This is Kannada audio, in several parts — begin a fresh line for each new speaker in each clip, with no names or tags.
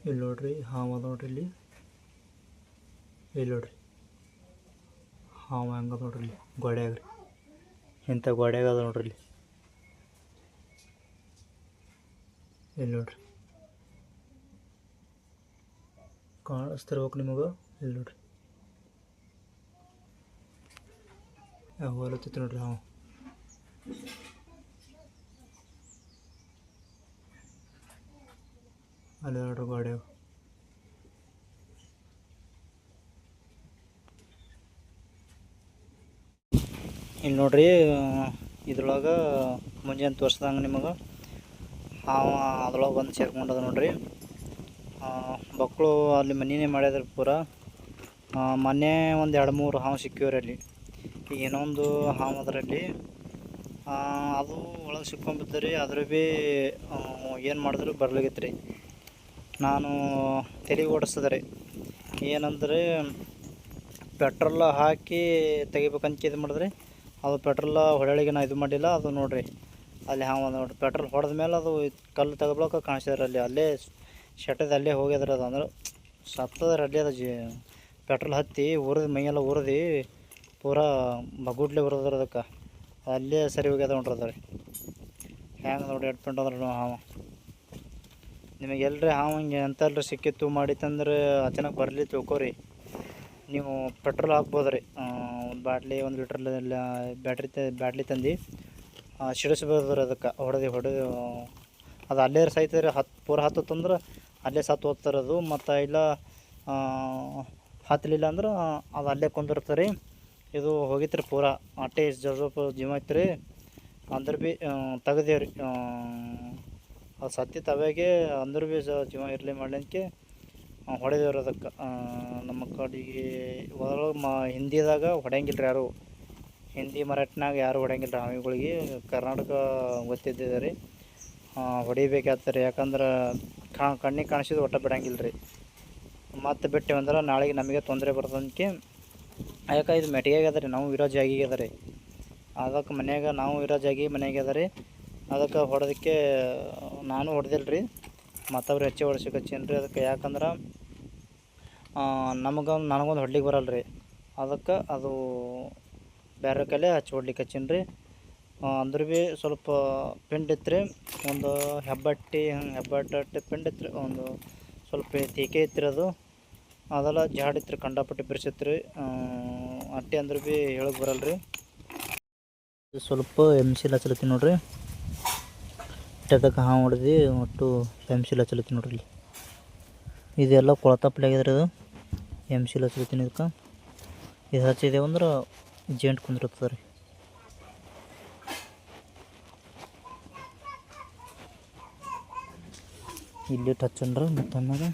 ಇಲ್ಲಿ ನೋಡ್ರಿ ಹಾವು ಅದ ನೋಡ್ರಿ ಇಲ್ಲಿ ನೋಡ್ರಿ ಹಾವು ಹೆಂಗದ ನೋಡ್ರಿ ಇಲ್ಲಿ ಗೋಡ್ಯಾಗ ರೀ ಇಂಥ ಗೋಡ್ಯಾಗ ಅದ ನೋಡ್ರಿ ಇಲ್ಲಿ ನೋಡ್ರಿ ಕಾಣಿಸ್ತಿರ್ಬೇಕು ನಿಮಗೆ ಇಲ್ಲಿ ನೋಡ್ರಿ ಹೊಲತ್ತಿತ್ತು ನೋಡ್ರಿ ಹಾವು ಅಲ್ಲಿ ನೋಡ್ರಿ ಗೋಡ್ಯಾಗ ಇಲ್ಲಿ ನೋಡ್ರಿ ಇದ್ರೊಳಗೆ ಮುಂಜಾನೆ ತೋರಿಸ್ದಂಗೆ ನಿಮಗೆ ಹಾವು ಅದ್ರೊಳಗೆ ಬಂದು ಸೇರ್ಕೊಂಡದ ನೋಡ್ರಿ ಮಕ್ಕಳು ಅಲ್ಲಿ ಮನೆಯೇ ಮಾಡ್ಯಾದ್ರಿ ಪೂರ ಮೊನ್ನೆ ಒಂದು 2-3 ಹಾವು ಸಿಕ್ಕಿವ್ರಿ ಅಲ್ಲಿ. ಈಗ ಇನ್ನೊಂದು ಹಾವು ಅದರಲ್ಲಿ ಅದು ಒಳಗೆ ಸಿಕ್ಕೊಂಬಿದ್ದರಿ. ಅದ್ರ ಭೀ ಏನು ಮಾಡಿದ್ರು ಬರ್ಲಾಗಿತ್ತು ರೀ. ನಾನು ತಲೆಗೆ ಓಡಿಸ್ತದೆ ರೀ ಏನಂದರೆ ಪೆಟ್ರೋಲ್ ಹಾಕಿ ತೆಗಿಬೇಕಂತ ಇದು ಮಾಡಿದ್ರಿ. ಅದು ಪೆಟ್ರೋಲ್ ಹೊಡೆಯೊಳಗೆ ನಾ ಇದು ಮಾಡಿಲ್ಲ. ಅದು ನೋಡಿರಿ ಅಲ್ಲಿ ಹಾವು ನೋಡಿರಿ ಪೆಟ್ರೋಲ್ ಹೊಡೆದ ಮೇಲೆ ಅದು ಕಲ್ಲು ತೆಗಬ್ಲಕ್ಕ ಕಾಣಿಸಿದ್ರಿ. ಅಲ್ಲೇ ಶೆಟ್ಟದ ಅಲ್ಲೇ ಹೋಗ್ಯದ್ರಿ. ಅದು ಅಂದ್ರೆ ಸತ್ತದ್ರಿ ಅಲ್ಲಿ. ಅದು ಪೆಟ್ರೋಲ್ ಹತ್ತಿ ಉರಿದು ಮೈಯೆಲ್ಲ ಉರಿದು ಪೂರಾ ಬಗುಡ್ಲೆ ಉರಿದ್ರಿ. ಅದಕ್ಕೆ ಅಲ್ಲೇ ಸರಿ ಹೋಗ್ಯದ ನೋಡ್ರಿ. ಅದ ರೀ ಹ್ಯಾಂಗೆ ನೋಡಿ ಎಡ್ಪಂಟ್ ಅಂದ್ರೆ ಹಾವು ನಿಮಗೆ ಎಲ್ರಿ ಹಾವು ಹಿಂಗೆ ಎಂತಲ್ರಿ ಸಿಕ್ಕಿತ್ತು ಮಾಡಿತ್ತಂದ್ರೆ ಅಚಾನಕ್ ಬರಲಿ ತಿಳ್ಕೊರಿ. ನೀವು ಪೆಟ್ರೋಲ್ ಹಾಕ್ಬೋದು ರೀ. ಒಂದು ಬಾಟ್ಲಿ 1 ಲೀಟ್ರಲ್ಲಿ ಬ್ಯಾಟ್ಲಿ ತಂದು ಸಿಡಿಸ್ಬೋದು ರೀ. ಅದಕ್ಕೆ ಹೊಡೆದು ಅದು ಅಲ್ಲೇ ಸಾಯ್ತದೆ ರೀ. ಪೂರ ಹತ್ತಂದ್ರೆ ಅಲ್ಲೇ ಸತ್ತು ಹೋಗ್ತಾರೆ ಅದು. ಮತ್ತು ಇಲ್ಲ ಹತ್ತಲಿಲ್ಲ ಅಂದ್ರೆ ಅದು ಅಲ್ಲೇ ಕುಂದಿರ್ತಾರೆ ರೀ. ಇದು ಹೋಗಿತ್ತು ರೀ ಪೂರ ಅಟ್ಟೆ ಸ್ವಲ್ಪ ಜೀವ ಐತೆ ರೀ. ಅಂದ್ರೆ ಭೀ ತೆಗ್ದೇವು ರೀ. ಅದು ಸತ್ತಿತ್ತು ಅವಾಗೆ. ಅಂದ್ರೆ ಭೀ ಜೀವ ಇರಲಿ ಮಾಡ್ಲಿಕ್ಕೆ ಹೊಡೆದೇವ್ರಿ ಅದಕ್ಕೆ. ನಮ್ಮ ಕಡೆಗೆ ಒಳಗೆ ಹಿಂದಿದಾಗ ಹೊಡೆಯಂಗಿಲ್ಲ ರೀ ಯಾರು. ಹಿಂದಿ ಮರಾಠಿನಾಗ ಯಾರು ಹೊಡೆಯಂಗಿಲ್ಲ ರೀ ಹಾವುಗಳಿಗೆ. ಕರ್ನಾಟಕ ಗೊತ್ತಿದ್ದಿದೆ ರೀ. ಹೊಡಿಬೇಕಾಗ್ತದೆ. ಯಾಕಂದ್ರೆ ಕಣ್ಣಿಗೆ ಕಾಣಿಸಿದ್ದು ಒಟ್ಟು ಬಿಡಂಗಿಲ್ಲ ರೀ. ಮತ್ತೆ ಬಿಟ್ಟು ಅಂದ್ರೆ ನಾಳೆಗೆ ನಮಗೆ ತೊಂದರೆ ಬರ್ತದಕ್ಕೆ. ಯಾಕೆ ಇದು ಮೆಟಿಗೆ ಅದ ರೀ. ನಾವು ಇರೋ ಜಾಗಿಗೆ ಅದ ರೀ. ಅದಕ್ಕೆ ಮನ್ಯಾಗ ನಾವು ಇರೋ ಜಾಗಿ ಮನೆಯಾಗೆ ಅದ ರೀ. ಅದಕ್ಕೆ ಹೊಡೆದಕ್ಕೆ ನಾನು ಹೊಡೆದಿಲ್ಲ ರೀ. ಮತ್ತವ್ರು ಹೆಚ್ಚು ಹೊಡ್ಸಕ್ಕೆ ರೀ. ಅದಕ್ಕೆ ಯಾಕಂದ್ರೆ ನನಗೊಂದು ಹೊಡ್ಲಿಕ್ಕೆ ಬರಲ್ಲ ರೀ. ಅದಕ್ಕೆ ಅದು ಬೇರೆ ಕಲೆ ಹಚ್ಚಿ ಹೊಡ್ಲಿಕ್ಕೆ ರೀ. ಅಂದ್ರೆ ಭೀ ಸ್ವಲ್ಪ ಪಿಂಡ್ ಇತ್ತು ರೀ. ಒಂದು ಹೆಬ್ಬಟ್ಟು ಪಿಂಡ್ ಇತ್ತು ರೀ. ಒಂದು ಸ್ವಲ್ಪ ತೀಕೆ ಇತ್ತು ರೀ. ಅದೆಲ್ಲ ಜಾಡಿತ್ತು ರೀ. ಕಂಡಪಟ್ಟಿ ಬಿರ್ಸಿತ್ತು ರೀ. ಅಟ್ಟೆ ಅಂದ್ರೆ ಭೀ ಹೇಳಕ್ಕೆ ಬರಲ್ಲ ರೀ. ಸ್ವಲ್ಪ ಎಮ್ಸಿಲ್ ಹಚ್ಚಲತ್ತೀನಿ ನೋಡ್ರಿ. ಅದಕ್ಕೆ ಹಾವು ಹೊಡೆದು ಒಟ್ಟು ಎಮ್ಸಿಲ್ ಹಚ್ಚಲತ್ತೀನಿ ನೋಡ್ರಿ. ಇಲ್ಲಿ ಇದೆಲ್ಲ ಕೊಳತಪ್ಪಲೆ ಆಗ್ಯದ ರೀ. ಅದು ಎಮ್ಸಿಲ್ ಹಚ್ಚಲತ್ತೀನಿ. ಇದಕ್ಕೆ ಇದು ಹಚ್ಚಿದೇವು ಅಂದ್ರೆ ಜೇಂಟ್ ಕುಂದಿರ್ತದೆ ರೀ. ಇಲ್ಲಿ ಹಚ್ಚನ್ರಿ. ಮತ್ತು ಆಮೇಲೆ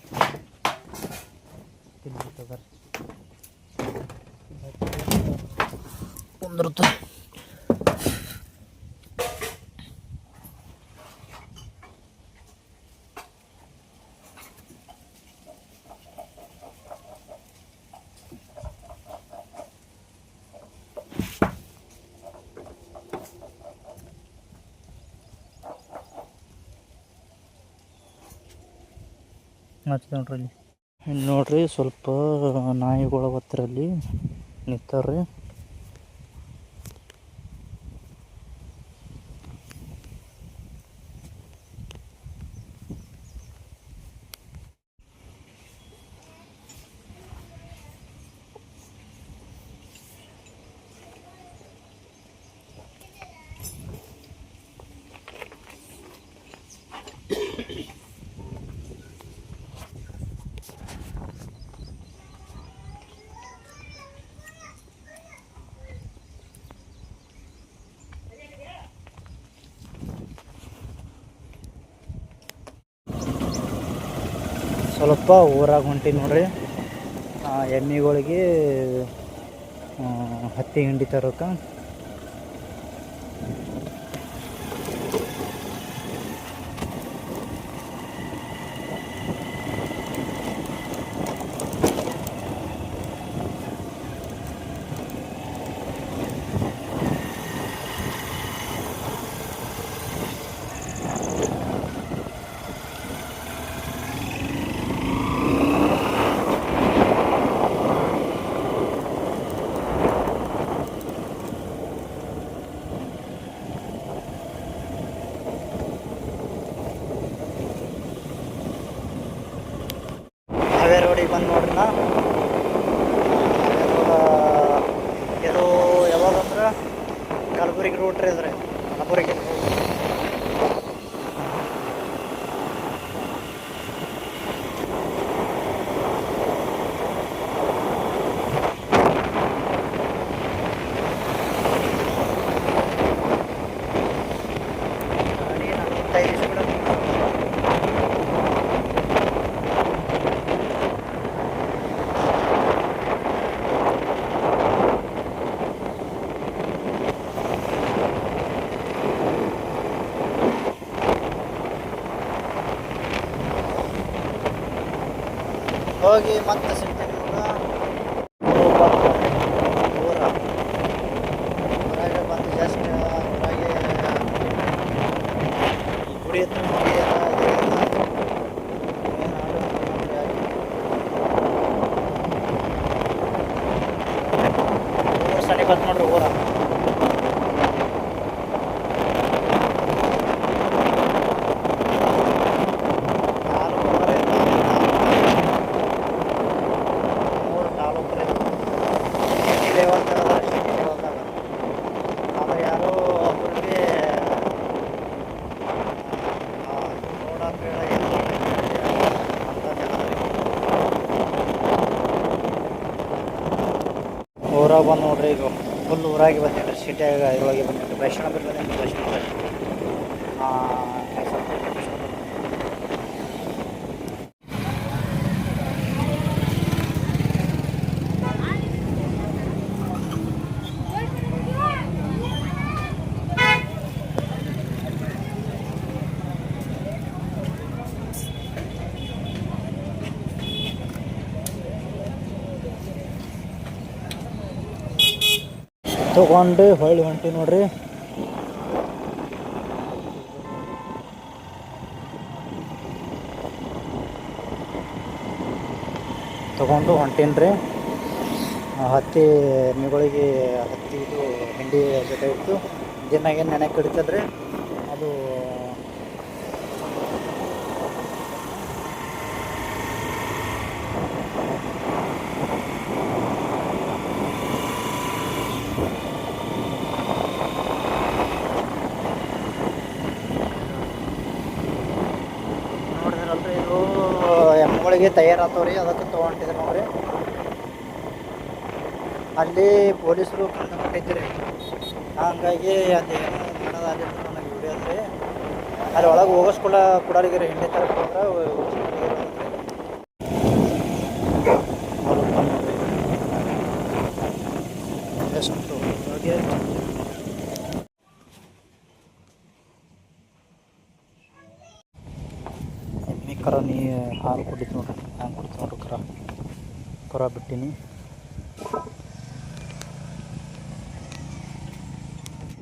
ಕುಂದಿರುತ್ತೆ. ನೋಡ್ರಿ ಇಲ್ಲಿ ನೋಡ್ರಿ ಸ್ವಲ್ಪ ನಾಯಿಗಳು ಹತ್ತಿರಲ್ಲಿ ನಿಂತಾರ್ರಿ. ಸ್ವಲ್ಪ ಊರಾಗ ಹೊಂಟಿ ನೋಡ್ರಿ. ಎಮ್ಮಿಗಳಿಗೆ ಹತ್ತಿ ಹಿಂಡಿ ತರೋಕೆ. ರೂಟ್ ರೀ ಅದ್ರೆ ಕಲಬುರಗಿ ಹೋಗಿ ಮತ್ತೆ ಸಿಗ್ತೀನಿ ಹೊರಗೆ ಬಂದು ಜಸ್ಟ್ ಹೊರಗೆ ಗುಡಿ ಹತ್ರ ನೋಡಿ ಊರು ಸನಿ ಬಂತು ನೋಡ್ರಿ ಊರ ಆದ್ರೆ ಯಾರೋ ಒಬ್ಬರಿಗೆ ನೋಡಕ್ಕೆ ಊರಾಗ ಬಂದು ನೋಡ್ರಿ ಈಗ ಫುಲ್ ಊರಾಗಿ ಬಂದಿದ್ರಿ ಸಿಟಿಯಾಗ ಇದ್ರೊಳಗೆ ಬಂದಿದ್ರಿ ವೈಷ್ಣವ ಬಂದಿದ್ರಿ ವೈಷ್ಣವ ತೊಗೊಂಡು ಹೊಳ್ಳಿ ಹೊಂಟಿ ನೋಡ್ರಿ ತೊಗೊಂಡು ಹೊಂಟೀನಿ ಹತ್ತಿ ಎಮ್ಮೆಗಳಿಗೆ ಹತ್ತಿ ಇದು ಹಿಂಡಿ ಜೊತೆ ಇತ್ತು ದಿನಾಗ ಏನು ನೆನೆ ಕಡಿತದ್ರಿ ಅದು ನೋಡಿದ್ರಲ್ರಿ ಇದು ಎಮ್ಮೆಗಳಿಗೆ ತಯಾರಾಗ್ತಾವ್ರಿ ಅದಕ್ಕೆ ತೊಗೊಂಡಿದ್ರು ನೋಡ್ರಿ ಅಲ್ಲಿ ಪೊಲೀಸರು ಕಂಡುಬಿಟ್ಟಿದ್ರಿ ಹಂಗಾಗಿ ಅದೇನು ಮಾಡೋದಾಗಲಿ ನನಗೆ ವಿಡಿಯೋ ರೀ ಅಲ್ಲಿ ಒಳಗೆ ಹೋಗಿಸ್ಕೊಳ ಕೊಡೋರಿಗೆ ಹಿಂಡಿ ತರಕ್ಕೆ ಹೋದ್ರೆ ಎಷ್ಟು ಎಮ್ಮೆ ಕರ ನೀ ಹಾಲು ಕುಡಿತು ನೋಡ್ರಿ ಹ್ಯಾಂಗೆ ಕುಡಿತು ನೋಡ್ರಿ ಕರ ಬಿಟ್ಟಿನಿ